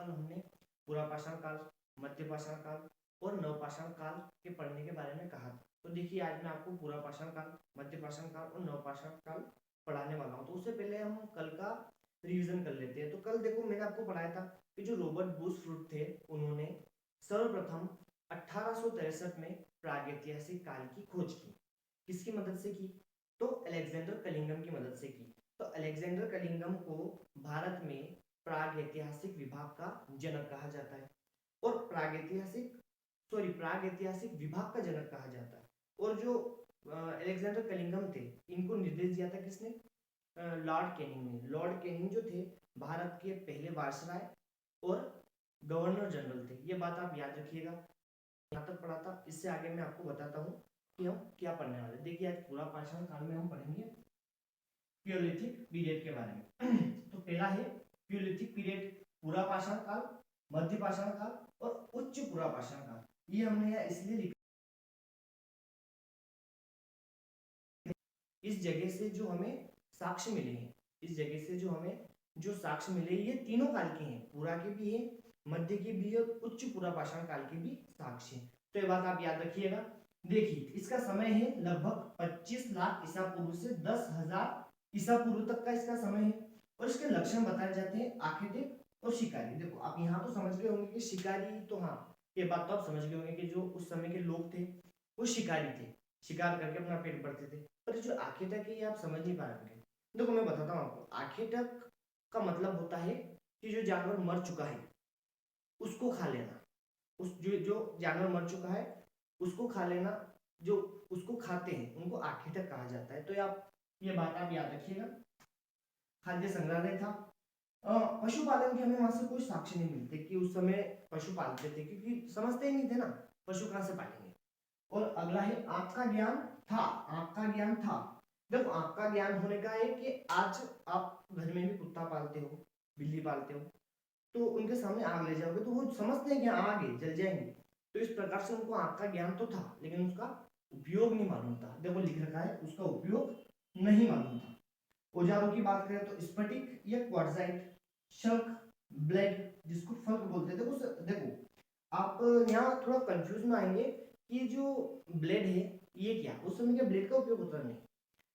कल हमने पूरा पाषाण काल, मध्य पाषाण काल और नवपाषाण काल के पढ़ने के बारे में कहा था। तो देखिए आज मैं आपको पूरा पाषाण काल, मध्य पाषाण काल और नवपाषाण काल पढ़ाने वाला हूँ। तो उससे पहले हम कल का रिवीजन कर लेते हैं। तो कल देखो मैंने आपको पढ़ाया था कि जो रॉबर्ट बुशरूट थे उन्होंने सर्वप्रथम 1863 में प्रागैतिहासिक काल की खोज की। किसकी मदद से की? तो अलेक्जेंडर कलिंगम की मदद से की। तो अलेक्जेंडर कलिंगम को भारत में प्रागैतिहासिक विभाग का जनक कहा जाता है और प्रागैतिहासिक विभाग का जनक कहा जाता है। और जो अलेक्जेंडर कलिंगम थे इनको निर्देश दिया था किसने? लॉर्ड कैनिंग ने। लॉर्ड कैनिंग जो थे भारत के पहले वायसराय और गवर्नर जनरल थे। ये बात आप याद रखिएगा। यहाँ तक पढ़ा था, इससे आगे मैं आपको बताता हूँ कि हम क्या पढ़ने वाले। देखिए आज पूरा पाषाण काल में हम पढ़ेंगे प्यूलिथिक पीरियड के बारे में। तो पहला है प्यूलिथिक पीरियड, पूरा पाषाण काल, मध्य पाषाण काल और उच्च पूरा पाषाण काल। ये हमने यहाँ इसलिए लिखा, इस जगह से जो हमें साक्ष्य मिले हैं, इस जगह से जो हमें जो साक्ष्य मिले ये तीनों काल के हैं, पूरा के भी है, मध्य के भी है, उच्च पूरा पाषाण काल के भी साक्ष्य। तो ये बात आप याद रखिएगा। देखिए इसका समय है लगभग 25 लाख ईसा पूर्व से 10,000 ईसा पूर्व तक का इसका समय है। और इसके लक्षण बताए जाते हैं आर्किटेक्ट और शिकारी। देखो आप यहाँ तो समझ गए होंगे कि शिकारी, तो हाँ ये बात तो आप समझ गए होंगे कि जो उस समय के लोग थे वो शिकारी थे, शिकार करके अपना पेट भरते थे। पर जो आर्किटेक्ट है ये आप समझ नहीं पा रहे होंगे। देखो मैं बताता हूँ आपको, आर्किटेक्ट का मतलब होता है कि जो जानवर मर चुका है उसको खा लेना। उस जो जानवर मर चुका है उसको खा लेना, जो उसको खाते हैं उनको आर्किटेक्ट कहा जाता है। तो आप ये बात आप याद रखिएगा। खाद्य संग्रहालय था। पशुपालन के हमें वहां से कोई साक्ष्य नहीं मिलते कि उस समय पशु पालते थे, क्योंकि समझते ही नहीं थे ना पशु कहां से पालेंगे। और अगला है आंख का ज्ञान था। आंख का ज्ञान था। देखो आंख का ज्ञान होने का है कि आज आप घर में भी कुत्ता पालते हो, बिल्ली पालते हो, तो उनके सामने आग ले जाओगे तो वो समझते हैं कि आग है, जल जाएंगे। तो इस प्रकार से उनको आग का ज्ञान तो था लेकिन उसका उपयोग नहीं मालूम था। देखो लिख रखा है उसका उपयोग नहीं मालूम था। औजारों की बात करें तो स्फटिक या क्वार्ट्जाइट, शंख, ब्लेड जिसको फल्क बोलते हैं। देखो आप यहाँ थोड़ा कंफ्यूज में आएंगे कि जो ब्लेड है ये क्या, उस समय क्या ब्लेड का उपयोग होता नहीं,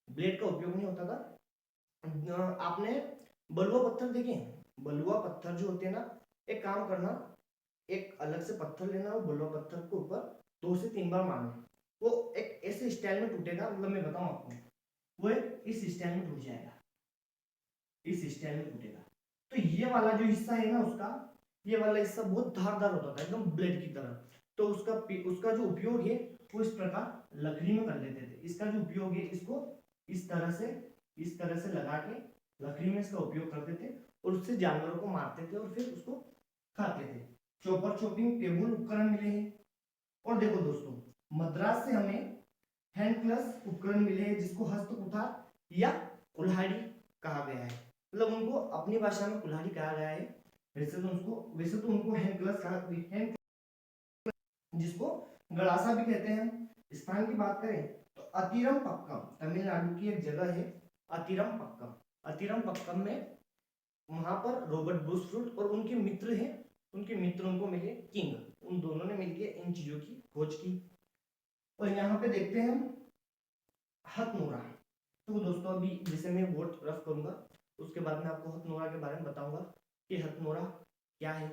ब्लेड का उपयोग नहीं होता था। आपने बलुआ पत्थर देखे हैं? बलुआ पत्थर जो होते हैं ना, एक काम करना, एक अलग से पत्थर लेना और बलुआ पत्थर के ऊपर 2 से 3 बार मारना, वो एक ऐसे स्टाइल में टूटेगा, मतलब मैं बताऊं आपको, वो इस स्टाइल में टूट जाएगा, इस स्टाइल में टूटेगा। तो ये वाला जो हिस्सा है ना उसका, ये वाला हिस्सा बहुत धारदार होता था एकदम ब्लेड की तरह। तो उसका जो उपयोग है वो इस प्रकार लकड़ी में कर लेते थे। इसका जो उपयोग है इसको इस तरह से लगा के लकड़ी में इसका उपयोग करते थे और उससे जानवरों को मारते थे और फिर उसको खाते थे। चॉपर, चॉपिंग टेबल उपकरण मिले हैं। और देखो दोस्तों, मद्रास से हमें हैंड क्लच उपकरण मिले हैं जिसको हस्त कुठार या कुल्हाड़ी कहा गया है। मतलब उनको अपनी भाषा में कुल्हाड़ी कहा गया है, वैसे तो उनको हैंड क्लच कहा, हैंड जिसको गड़ासा भी कहते हैं। स्थान की बात करें तो अतिरम पक्कम तमिलनाडु की एक जगह है, अतिरम पक्कम। अतिरम पक्कम में वहां पर रॉबर्ट बुशरूट और उनके मित्र हैं, उनके मित्रों को मिले किंग, उन दोनों ने मिलकर इन चीजों की खोज की। और यहाँ पे देखते हैं हथनोरा। तो दोस्तों अभी जैसे मैं बोर्ड रफ करूंगा उसके बाद में आपको हथनोरा के बारे में बताऊंगा कि हथनोरा क्या है,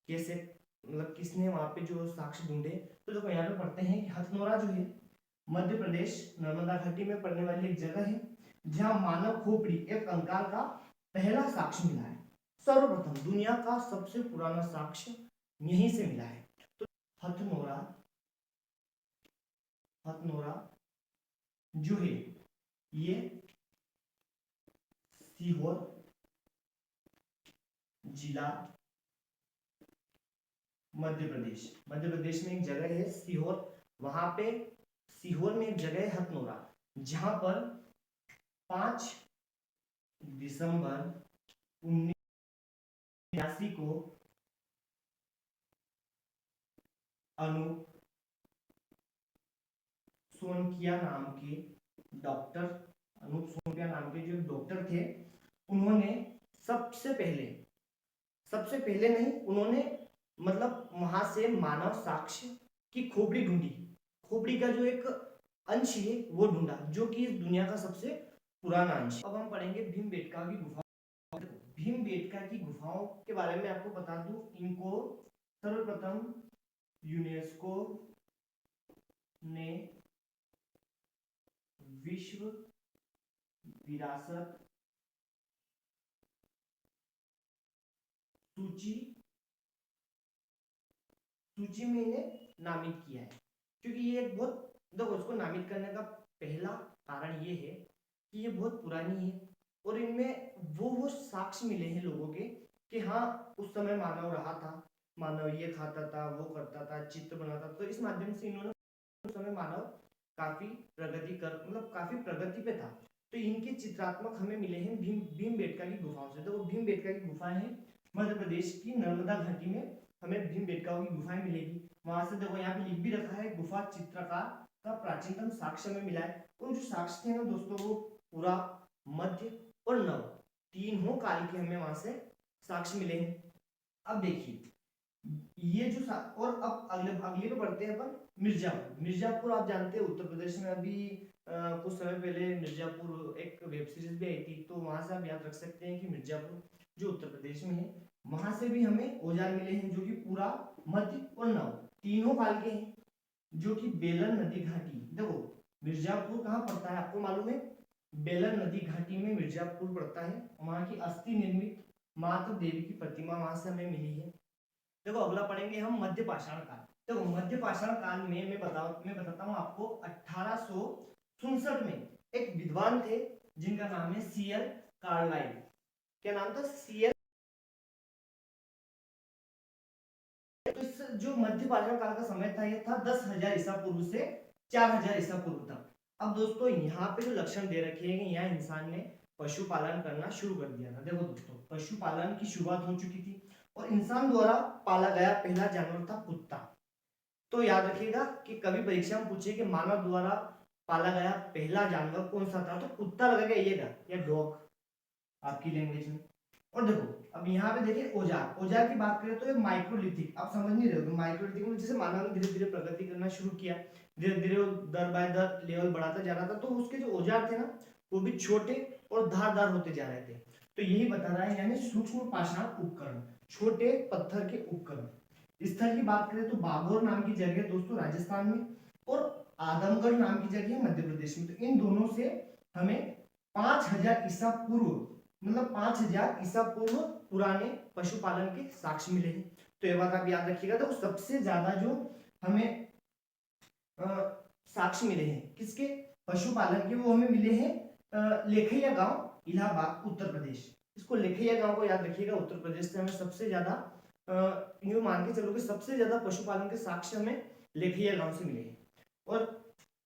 कैसे, मतलब किसने वहां पे जो साक्ष्य ढूंढे। तो देखो यहाँ पे पढ़ते हैं कि हथनोरा जो है मध्य प्रदेश नर्मदा घाटी में पड़ने वाली एक जगह है जहां मानव खोपड़ी एक कंकाल का पहला साक्ष्य मिला है। सर्वप्रथम दुनिया का सबसे पुराना साक्ष्य यहीं से मिला है। तो हथनोरा जो है ये सीहोर जिला मध्य प्रदेश में एक जगह है सीहोर, वहां पे सीहोर में एक जगह है हथनोरा जहां पर 5 दिसंबर 1983 को अनूप सोनकिया नाम के डॉक्टर, अनूप सोनकिया नाम के जो डॉक्टर थे, उन्होंने सबसे पहले सबसे पहले नहीं, उन्होंने मतलब वहां से मानव साक्ष्य की खोपड़ी ढूंढी, खोपड़ी का जो एक अंश है वो ढूंढा, जो कि इस दुनिया का सबसे पुराना अंश। अब हम पढ़ेंगे भीमबेटका की गुफा। भीमबेटका की गुफाओं के बारे में आपको बता दूं, इनको सर्वप्रथम यूनेस्को ने विश्व विरासत सूची सूची में इन्हें नामित किया है, क्योंकि ये एक बहुत, देखो इसको नामित करने का पहला कारण ये है कि ये बहुत पुरानी है और इनमें वो साक्ष्य मिले हैं लोगों के कि हाँ उस समय मानव रहा था, मानव ये खाता था, वो करता था, चित्र बनाता था। तो इस माध्यम से इन्होंने उस समय मानव काफी प्रगति कर, मतलब काफी प्रगति पे था। तो इनके चित्रात्मक हमें मिले हैं भीमबेटका की गुफाओं से। तो भीमबेटका की गुफाएं हैं मध्य प्रदेश की नर्मदा घाटी में, हमें भीमबेटका की गुफाएं मिलेगी। वहां से देखो यहाँ पे लिख भी रखा है, गुफा चित्रकार का प्राचीनतम साक्ष्य में मिला है। और जो साक्ष्य थे ना दोस्तों, वो पूरा, मध्य और नव तीनों काल के हमें वहां से साक्ष्य मिले हैं। अब देखिए ये जो और अब अगले अगले पे बढ़ते हैं अपन मिर्जापुर। मिर्जापुर आप जानते हैं उत्तर प्रदेश में, अभी कुछ समय पहले मिर्जापुर एक वेब सीरीज भी आई थी, तो वहां से आप याद रख सकते हैं कि मिर्जापुर जो उत्तर प्रदेश में है, वहां से भी हमें औजार मिले हैं जो कि पूरा, मध्य और नव तीनों काल के हैं, जो कि बेलन नदी घाटी, देखो मिर्जापुर कहाँ पड़ता है आपको मालूम है, बेलन नदी घाटी में मिर्जापुर पड़ता है। वहां की अस्थि निर्मित माता देवी की प्रतिमा वहां से हमें मिली है। देखो अगला पढ़ेंगे हम मध्य पाषाण काल। देखो मध्य पाषाण काल में मैं बताता हूँ आपको, 1867 में एक विद्वान थे जिनका नाम है सीएल कार्लाइल। क्या नाम था? सीएल। तो इस जो मध्य पाषाण काल का समय था, ये था 10,000 ईसा पूर्व से 4,000 ईसा पूर्व तक। अब दोस्तों यहाँ पे जो लक्षण दे रखे हैं कि यहाँ इंसान ने पशुपालन करना शुरू कर दिया था। देखो दोस्तों, पशुपालन की शुरुआत हो चुकी थी और इंसान द्वारा पाला गया पहला जानवर था कुत्ता। तो याद रखिएगा कि कभी परीक्षा में पूछे कि मानव द्वारा पाला गया पहला जानवर कौन सा था, तो कुत्ता लगेगा या डॉग आपकी लैंग्वेज में। और देखो अब यहाँ पे देखिए औजार, औजार की बात करें तो ये माइक्रोलिथिक, आप समझ नहीं रहे हो, माइक्रोलिथिक में जैसे मानव ने धीरे धीरे प्रगति करना शुरू किया, धीरे धीरे दर बाय दर लेवल बढ़ाता जा रहा था, तो उसके जो औजार थे ना वो भी छोटे और धारदार होते जा रहे थे। तो यही बता रहा है, यानी सूक्ष्म पाषाण उपकरण, छोटे पत्थर के उपकरण। स्थल की बात करें तो बागोर नाम की जगह दोस्तों राजस्थान में और आदमगढ़ नाम की जगह मध्य प्रदेश में। तो इन दोनों से हमें 5,000 ईसा पूर्व, मतलब 5,000 ईसा पूर्व पुराने पशुपालन के साक्ष्य मिले हैं। तो ये बात आप याद रखिएगा। तो सबसे ज्यादा जो हमें साक्ष्य मिले हैं किसके, पशुपालन के, वो हमें मिले हैं लेखैया गांव, इलाहाबाद, उत्तर प्रदेश। इसको लेखैया गांव को याद रखिएगा, उत्तर प्रदेश से हमें सबसे ज्यादा यूं मान के चलो कि सबसे ज्यादा पशुपालन के साक्ष्य हमें लेखैया गांव से मिले हैं। और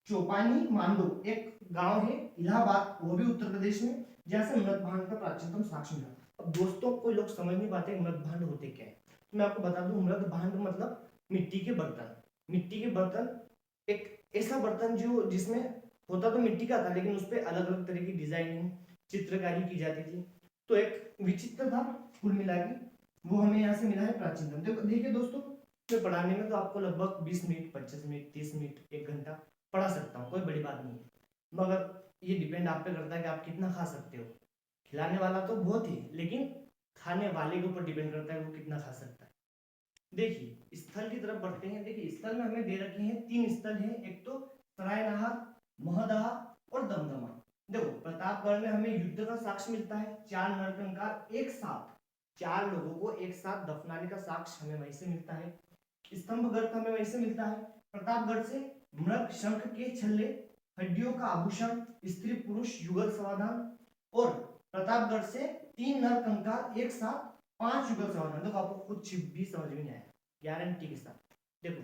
चौपानी मांडो एक गांव है इलाहाबाद, वो भी उत्तर प्रदेश में, जहां से मृत भांड का प्राचीनतम साक्ष्य मिला। अब दोस्तों कोई लोग समझ नहीं पाते मृत भांड होते क्या है, तो मैं आपको बता दूं, मृत भांड मतलब मिट्टी के बर्तन। मिट्टी के बर्तन एक ऐसा बर्तन जो जिसमें होता तो मिट्टी का था, लेकिन उस पर अलग अलग तरह की डिजाइनिंग, चित्रकारी की जाती थी। तो एक विचित्र था कुल मिला के, वो हमें यहाँ से मिला है प्राचीनतम। देखिए दोस्तों, मैं पढ़ाने में तो आपको लगभग 20 मिनट, 25 मिनट, 30 मिनट, 1 घंटा पढ़ा सकता हूँ, कोई बड़ी बात नहीं है, मगर ये डिपेंड आप पे करता है कि आप कितना खा सकते हो। खिलाने वाला तो बहुत ही, लेकिन खाने वाले के ऊपर डिपेंड करता है वो कितना खा सकता है। देखिए स्थल की तरफ बढ़ते हैं। देखिए स्थल में हमें दे रखे हैं 3 स्थल हैं, एक तो सरायनहार, महदहा और दमदमा। देखो प्रतापगढ़ में हमें युद्ध का साक्ष्य मिलता है, 4 नरकंकाल एक साथ, 4 लोगों को एक साथ दफनाने का साक्ष्य हमें वहीं से मिलता है। स्तंभगढ़ हमें वहीं से मिलता है। प्रतापगढ़ से मृग शंख के छल्ले, हड्डियों का आभूषण, स्त्री पुरुष युगल समाधान, और प्रतापगढ़ से 3 नरकंकाल एक साथ 5 युगल समाधान। देखो आपको कुछ भी समझ में नहीं आया, गारंटी के साथ। देखो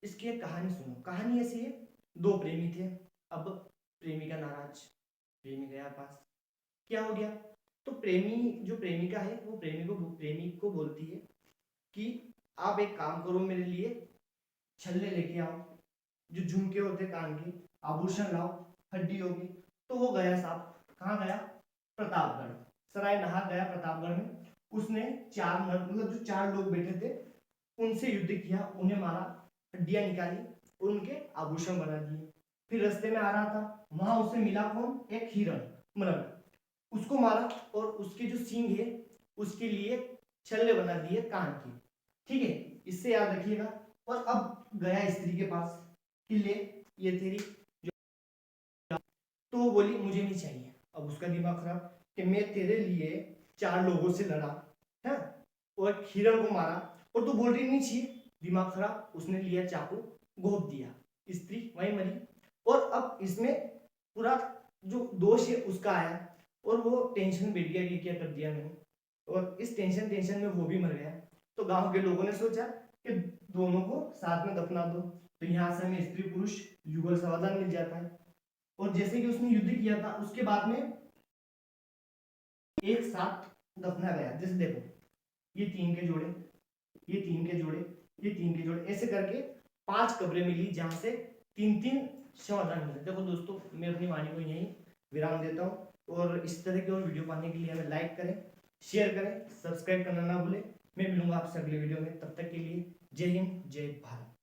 इसकी एक कहानी सुनो। कहानी ऐसी है, 2 प्रेमी थे, अब प्रेमिका नाराज, प्रेमी गया पास, क्या हो गया, तो प्रेमी जो प्रेमिका है वो प्रेमिक को बोलती है कि आप एक काम करो, मेरे लिए छल्ले लेके आओ, जो झुमके होते कान के, आभूषण लाओ, हड्डी होगी। तो वो गया साहब, कहाँ गया, प्रतापगढ़, सराय नहार गया प्रतापगढ़ में। उसने चार मतलब जो चार लोग बैठे थे उनसे युद्ध किया, उन्हें मारा, हड्डियां निकाली और उनके आभूषण बना दिए। फिर रास्ते में आ रहा था, वहां उसे मिला कौन, एक हिरण मृग, उसको मारा और उसके जो सींग है उसके लिए छल्ले बना दिए कान के। ठीक है, इससे याद रखिएगा। और अब गया स्त्री के पास कि ले ये तेरी, तो वो बोली मुझे नहीं चाहिए। अब उसका दिमाग खराब कि मैं तेरे लिए चार लोगों से लड़ा है और हिरण को मारा और तू बोल रही नहीं चाहिए। दिमाग खराब, उसने लिया चाकू, घोंप दिया, स्त्री वहीं मरी। और अब इसमें पूरा जो दोष है उसका आया और वो टेंशन बैठ गया कि क्या कर दिया मैंने, और इस टेंशन में वो भी मर गया। तो गांव के लोगों ने सोचा कि दोनों को साथ में दफना दो, तो यहाँ से हमें स्त्री पुरुष युगल समाधान मिल जाता है। और जैसे कि उसने युद्ध किया था उसके बाद में एक साथ दफना गया। जैसे देखो ये तीन के जोड़े, ये तीन के जोड़े, ये तीन के जोड़े, ऐसे करके 5 कब्रें मिली जहां से 3-3 समाधान मिले। देखो दोस्तों, मैं अपनी वाणी को यहीं विराम देता हूँ और इस तरह के और वीडियो पाने के लिए हमें लाइक करें, शेयर करें, सब्सक्राइब करना ना भूलें। मैं मिलूंगा आपसे अगले वीडियो में, तब तक के लिए जय हिंद, जय भारत।